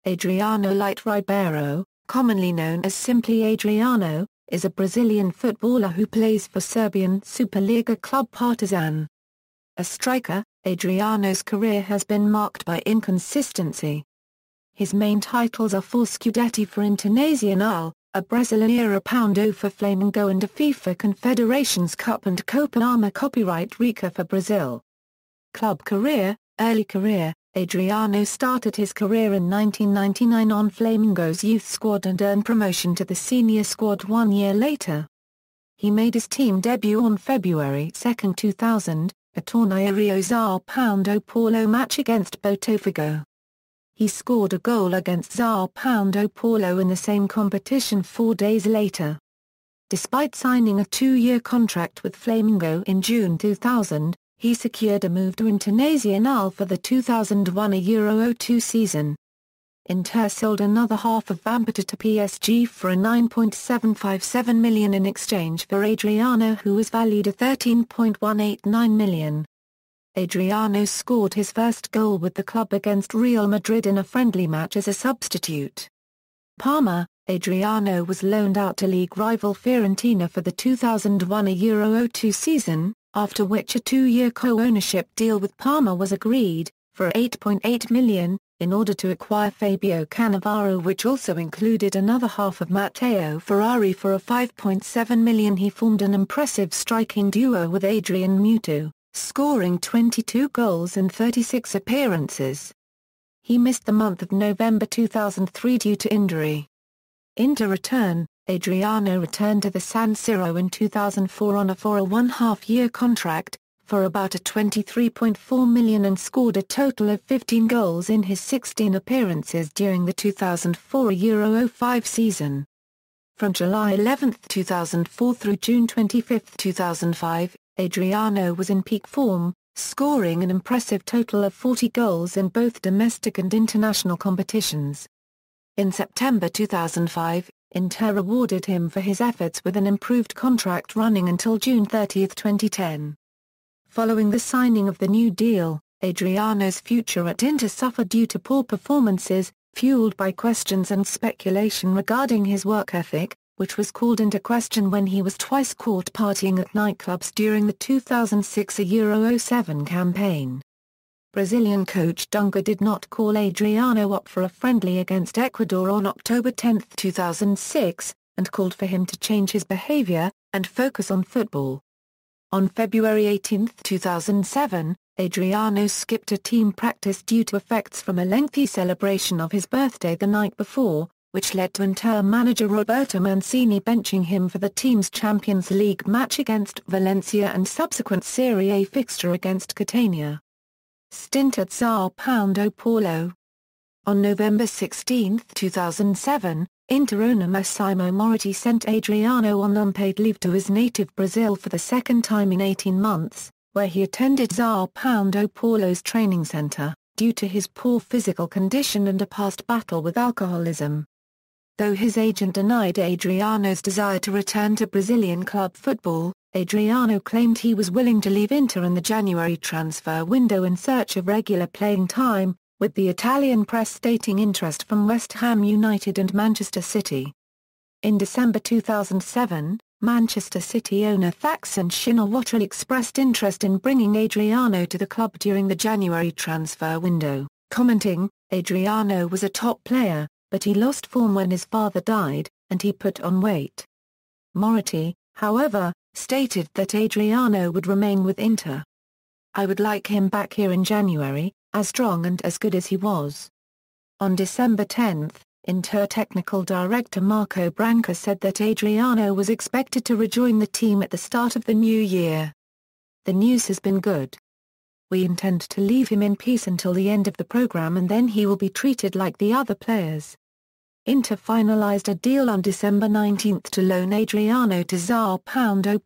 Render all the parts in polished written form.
Adriano Leite Ribeiro, commonly known as simply Adriano, is a Brazilian footballer who plays for Serbian SuperLiga club Partizan. A striker, Adriano's career has been marked by inconsistency. His main titles are 4 scudetti for Internazionale, a Brasileirão for Flamengo and a FIFA Confederations Cup and Copa copyright Rica for Brazil. Club career. Early career. Adriano started his career in 1999 on Flamengo's youth squad and earned promotion to the senior squad 1 year later. He made his team debut on February 2, 2000, a Torneio São Paulo match against Botafogo. He scored a goal against São Paulo in the same competition 4 days later. Despite signing a 2-year contract with Flamengo in June 2000, he secured a move to Internazionale for the 2001-02 season. Inter sold another half of Vampeta to PSG for a $9.757 million in exchange for Adriano, who was valued at $13.189 million. Adriano scored his first goal with the club against Real Madrid in a friendly match as a substitute. Parma. Adriano was loaned out to league rival Fiorentina for the 2001-02 season, after which a 2-year co-ownership deal with Parma was agreed, for $8.8 million, in order to acquire Fabio Cannavaro, which also included another half of Matteo Ferrari for a $5.7 million. He formed an impressive striking duo with Adrian Mutu, scoring 22 goals in 36 appearances. He missed the month of November 2003 due to injury. Inter return. Adriano returned to the San Siro in 2004 on a 1.5-year contract, for about a $23.4 million, and scored a total of 15 goals in his 16 appearances during the 2004-05 season. From July 11, 2004 through June 25, 2005, Adriano was in peak form, scoring an impressive total of 40 goals in both domestic and international competitions. In September 2005, Inter rewarded him for his efforts with an improved contract running until June 30, 2010. Following the signing of the new deal, Adriano's future at Inter suffered due to poor performances, fueled by questions and speculation regarding his work ethic, which was called into question when he was twice caught partying at nightclubs during the 2006-07 campaign. Brazilian coach Dunga did not call Adriano up for a friendly against Ecuador on October 10, 2006, and called for him to change his behavior and focus on football. On February 18, 2007, Adriano skipped a team practice due to effects from a lengthy celebration of his birthday the night before, which led to Inter manager Roberto Mancini benching him for the team's Champions League match against Valencia and subsequent Serie A fixture against Catania. Stint at São Paulo. On November 16, 2007, Inter owner Massimo Moratti sent Adriano on unpaid leave to his native Brazil for the second time in 18 months, where he attended São Paulo's training center, due to his poor physical condition and a past battle with alcoholism. Though his agent denied Adriano's desire to return to Brazilian club football, Adriano claimed he was willing to leave Inter in the January transfer window in search of regular playing time, with the Italian press stating interest from West Ham United and Manchester City. In December 2007, Manchester City owner Thaksin Shinawatra expressed interest in bringing Adriano to the club during the January transfer window, commenting, "Adriano was a top player, but he lost form when his father died, and he put on weight." Moratti, however, stated that Adriano would remain with Inter. "I would like him back here in January, as strong and as good as he was." On December 10, Inter technical director Marco Branca said that Adriano was expected to rejoin the team at the start of the new year. "The news has been good. We intend to leave him in peace until the end of the program, and then he will be treated like the other players." Inter finalized a deal on December 19 to loan Adriano to São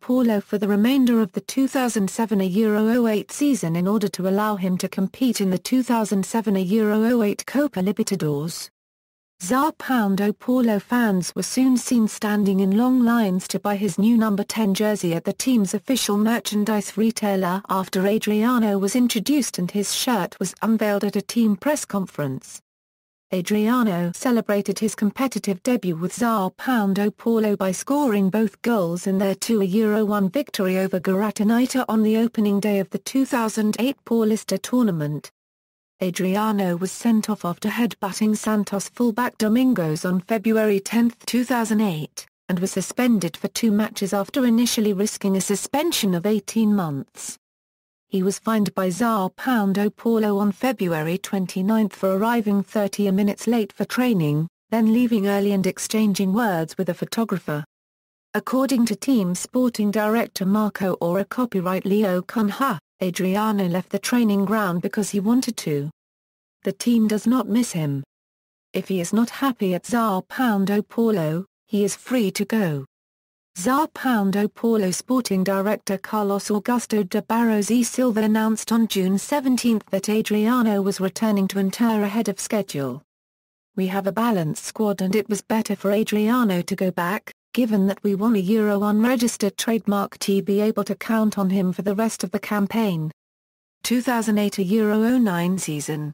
Paulo for the remainder of the 2007-08 season in order to allow him to compete in the 2007-08 Copa Libertadores. São Paulo fans were soon seen standing in long lines to buy his new number 10 jersey at the team's official merchandise retailer after Adriano was introduced and his shirt was unveiled at a team press conference. Adriano celebrated his competitive debut with Sao Paulo by scoring both goals in their 2-1 victory over Guaratinita on the opening day of the 2008 Paulista tournament. Adriano was sent off after headbutting Santos fullback Domingos on February 10, 2008, and was suspended for 2 matches after initially risking a suspension of 18 months. He was fined by Sao Paulo on February 29 for arriving 30 minutes late for training, then leaving early and exchanging words with a photographer. According to team sporting director Marco Ora copyright Leo Cunha, Adriano left the training ground because he wanted to. The team does not miss him. If he is not happy at Sao Paulo, he is free to go. Sao Paulo sporting director Carlos Augusto de Barros e Silva announced on June 17 that Adriano was returning to Inter ahead of schedule. "We have a balanced squad and it was better for Adriano to go back, given that we want a Euro unregistered trademark to be able to count on him for the rest of the campaign." 2008 Euro 09 season.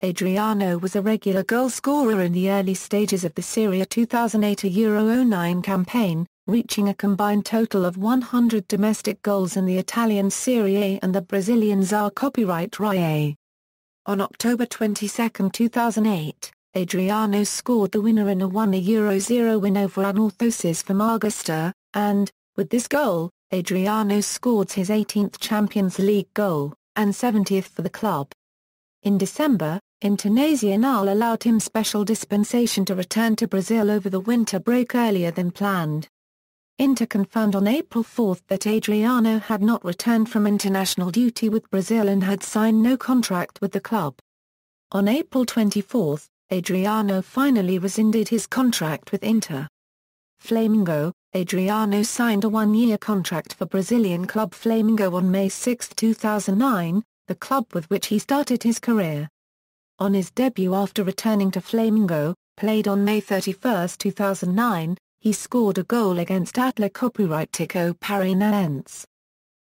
Adriano was a regular goal scorer in the early stages of the Serie A 2008 Euro 09 campaign, reaching a combined total of 100 domestic goals in the Italian Serie A and the Brazilian ZAR copyright Rai A. On October 22, 2008, Adriano scored the winner in a 1-0 win over Anorthosis from Augusta, and, with this goal, Adriano scored his 18th Champions League goal, and 70th for the club. In December, Internazionale allowed him special dispensation to return to Brazil over the winter break earlier than planned. Inter confirmed on April 4 that Adriano had not returned from international duty with Brazil and had signed no contract with the club. On April 24, Adriano finally rescinded his contract with Inter. Flamengo. Adriano signed a 1-year contract for Brazilian club Flamengo on May 6, 2009, the club with which he started his career. On his debut after returning to Flamengo, played on May 31, 2009, he scored a goal against Atlético Paranaense.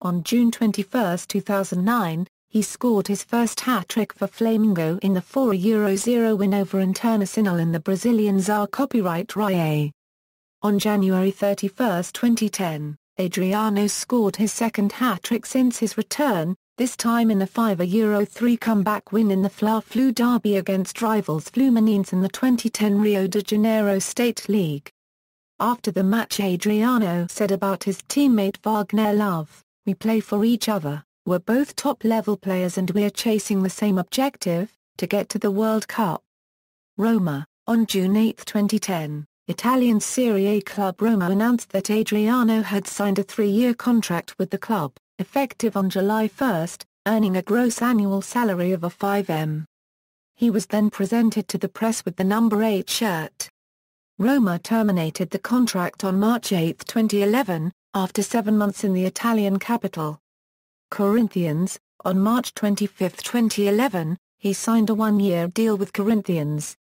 On June 21, 2009, he scored his first hat-trick for Flamengo in the 4-0 win over Internazionale in the Brazilian ZAR copyright Rai A. On January 31, 2010, Adriano scored his second hat-trick since his return, this time in the 5-3 comeback win in the Fla-Flu derby against rivals Fluminense in the 2010 Rio de Janeiro State League. After the match, Adriano said about his teammate Wagner Love, "We play for each other, we're both top-level players and we're chasing the same objective, to get to the World Cup." Roma. On June 8, 2010, Italian Serie A club Roma announced that Adriano had signed a 3-year contract with the club, effective on July 1, earning a gross annual salary of €5M. He was then presented to the press with the number 8 shirt. Roma terminated the contract on March 8, 2011, after 7 months in the Italian capital. Corinthians. On March 25, 2011, he signed a 1-year deal with Corinthians.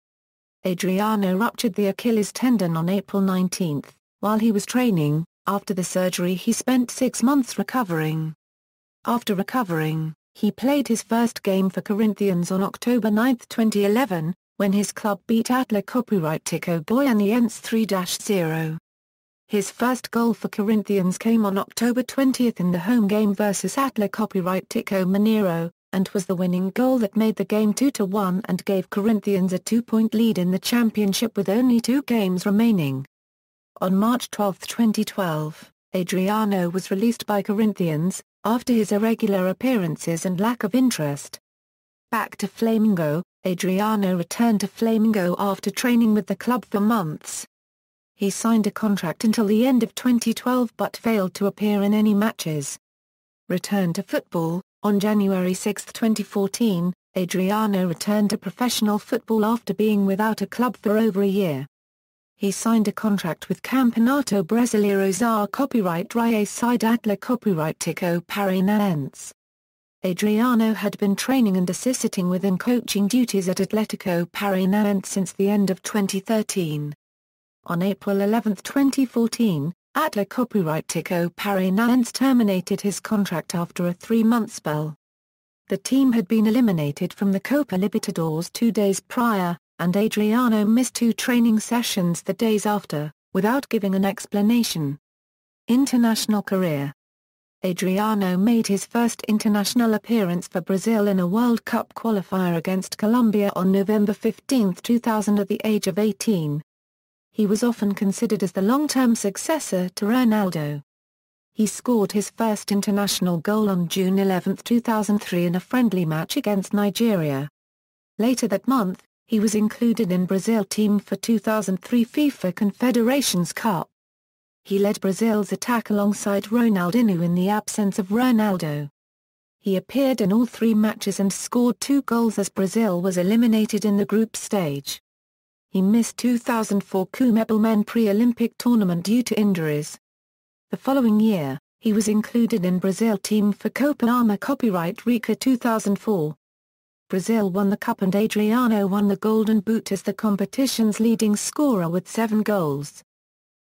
Adriano ruptured the Achilles tendon on April 19, while he was training. After the surgery he spent 6 months recovering. After recovering, he played his first game for Corinthians on October 9, 2011, when his club beat Atlético Goianiense 3-0. His first goal for Corinthians came on October 20 in the home game versus Atlético Mineiro, and was the winning goal that made the game 2-1 and gave Corinthians a 2-point lead in the championship with only 2 games remaining. On March 12, 2012, Adriano was released by Corinthians, after his irregular appearances and lack of interest. Back to Flamengo. Adriano returned to Flamengo after training with the club for months. He signed a contract until the end of 2012 but failed to appear in any matches. Return to football. On January 6, 2014, Adriano returned to professional football after being without a club for over a year. He signed a contract with Campeonato Brasileiro ZAR copyright Rai A side Atlético Paranaense. Adriano had been training and assisting within coaching duties at Atlético Paranaense since the end of 2013. On April 11, 2014, Atlético Paranaense terminated his contract after a 3-month spell. The team had been eliminated from the Copa Libertadores 2 days prior, and Adriano missed 2 training sessions the days after, without giving an explanation. International career. Adriano made his first international appearance for Brazil in a World Cup qualifier against Colombia on November 15, 2000 at the age of 18. He was often considered as the long-term successor to Ronaldo. He scored his first international goal on June 11, 2003 in a friendly match against Nigeria. Later that month, he was included in Brazil team for 2003 FIFA Confederations Cup. He led Brazil's attack alongside Ronaldinho in the absence of Ronaldo. He appeared in all 3 matches and scored 2 goals as Brazil was eliminated in the group stage. He missed 2004 CONMEBOL pre-Olympic tournament due to injuries. The following year, he was included in Brazil team for Copa América 2004. Brazil won the cup and Adriano won the Golden Boot as the competition's leading scorer with 7 goals.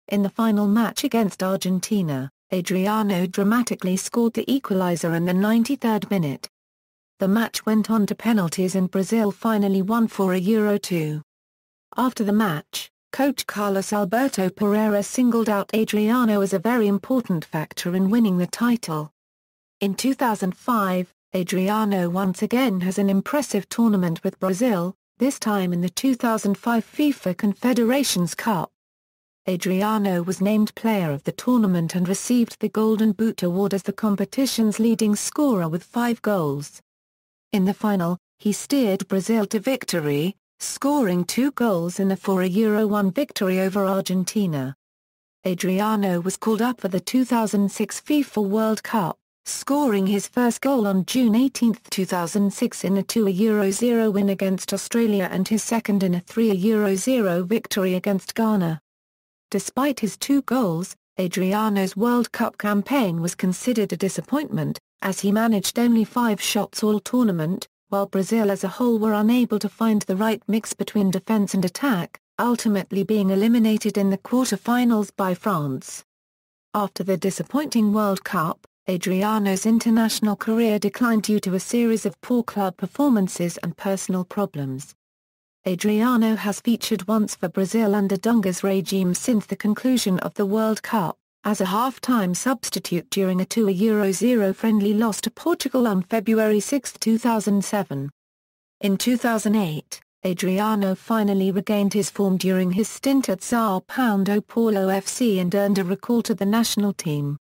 In the final match against Argentina, Adriano dramatically scored the equalizer in the 93rd minute. The match went on to penalties and Brazil finally won for Euro 2. After the match, coach Carlos Alberto Pereira singled out Adriano as a very important factor in winning the title. In 2005, Adriano once again has an impressive tournament with Brazil, this time in the 2005 FIFA Confederations Cup. Adriano was named player of the tournament and received the Golden Boot award as the competition's leading scorer with 5 goals. In the final, he steered Brazil to victory, scoring 2 goals in a 4-1 victory over Argentina. Adriano was called up for the 2006 FIFA World Cup, scoring his first goal on June 18, 2006 in a 2-0 win against Australia and his second in a 3-0 victory against Ghana. Despite his 2 goals, Adriano's World Cup campaign was considered a disappointment, as he managed only 5 shots all tournament, while Brazil as a whole were unable to find the right mix between defense and attack, ultimately being eliminated in the quarter-finals by France. After the disappointing World Cup, Adriano's international career declined due to a series of poor club performances and personal problems. Adriano has featured once for Brazil under Dunga's regime since the conclusion of the World Cup, as a half-time substitute during a 2-0 friendly loss to Portugal on February 6, 2007. In 2008, Adriano finally regained his form during his stint at Sao Paulo FC and earned a recall to the national team.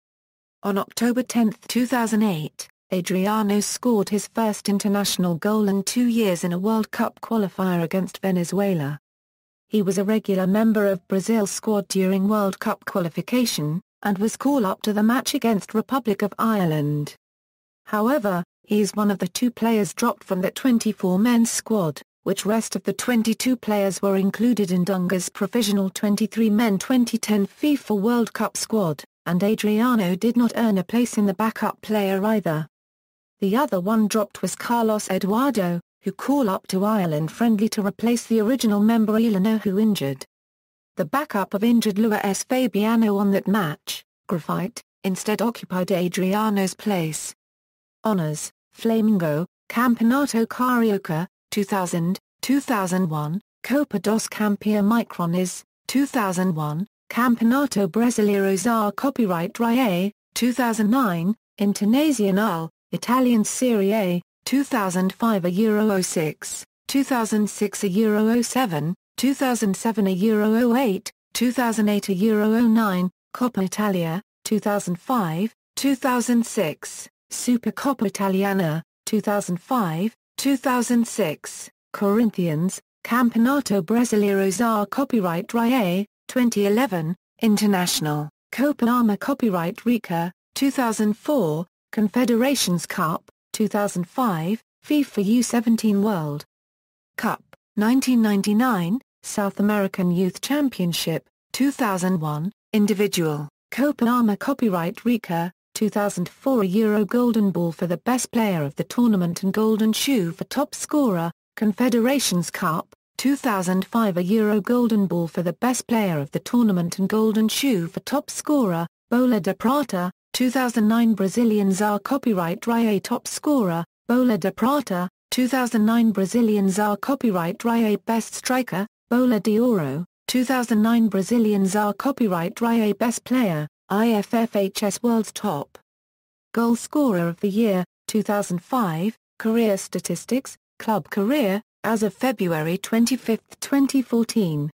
On October 10, 2008, Adriano scored his first international goal in 2 years in a World Cup qualifier against Venezuela. He was a regular member of Brazil's squad during World Cup qualification, and was called up to the match against Republic of Ireland. However, he is one of the 2 players dropped from the 24-man squad, which rest of the 22 players were included in Dunga's provisional 23-men 2010 FIFA World Cup squad, and Adriano did not earn a place in the backup player either. The other one dropped was Carlos Eduardo, who called up to Ireland friendly to replace the original member Elano who injured. The backup of injured Luis Fabiano on that match, Graphite, instead occupied Adriano's place. Honours: Flamengo, Campeonato Carioca, 2000, 2001, Copa dos Campeões, 2001, Campeonato Brasileiro a Copyright RAE, 2009, Internazionale, Italian Serie A, 2005 a Euro 06, 2006 a Euro 07, 2007 a Euro 08, 2008 a Euro 09, Coppa Italia, 2005, 2006, Supercoppa Italiana, 2005, 2006, Corinthians, Campeonato Brasileiro a Copyright RAE, 2011, International, Copa AMA Copyright Rica, 2004, Confederations Cup, 2005, FIFA U17 World Cup, 1999, South American Youth Championship, 2001, Individual, Copa AMA Copyright Rica, 2004 a Euro Golden Ball for the best player of the tournament and Golden Shoe for top scorer, Confederations Cup, 2005 a Euro Golden Ball for the best player of the tournament and Golden Shoe for top scorer, Bola de Prata, 2009 Brazilian ZAR Copyright RAE top scorer, Bola de Prata, 2009 Brazilian Czar Copyright Rie Best Striker, Bola de Ouro, 2009 Brazilian Czar Copyright Rie Best Player, IFFHS World's Top Goal Scorer of the Year, 2005, Career Statistics, Club Career, as of February 25, 2014.